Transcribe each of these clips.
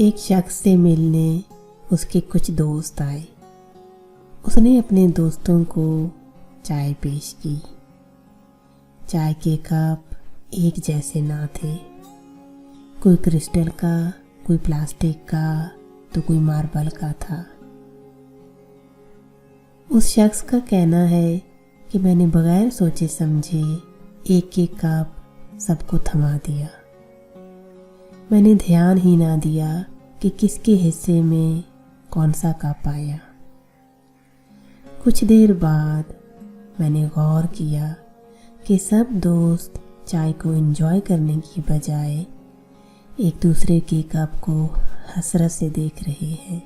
एक शख्स से मिलने उसके कुछ दोस्त आए। उसने अपने दोस्तों को चाय पेश की। चाय के कप एक जैसे ना थे, कोई क्रिस्टल का, कोई प्लास्टिक का, तो कोई मार्बल का था। उस शख्स का कहना है कि मैंने बगैर सोचे समझे एक एक कप सबको थमा दिया। मैंने ध्यान ही ना दिया कि किसके हिस्से में कौन सा कप आया। कुछ देर बाद मैंने गौर किया कि सब दोस्त चाय को एंजॉय करने की बजाय एक दूसरे के कप को हसरत से देख रहे हैं,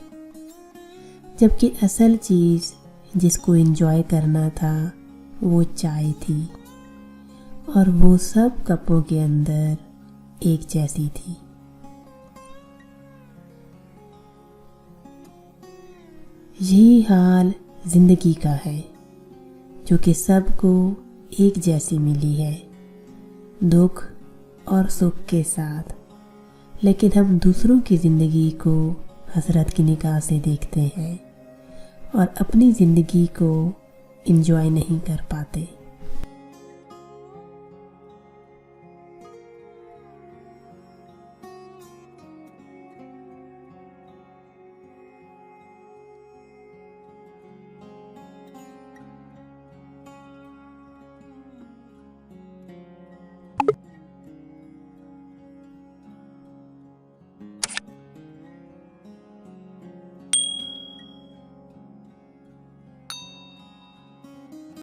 जबकि असल चीज़ जिसको एंजॉय करना था वो चाय थी, और वो सब कपों के अंदर एक जैसी थी। यही हाल जिंदगी का है, जो कि सबको एक जैसी मिली है, दुख और सुख के साथ। लेकिन हम दूसरों की ज़िंदगी को हसरत की निगाह से देखते हैं और अपनी ज़िंदगी को एंजॉय नहीं कर पाते।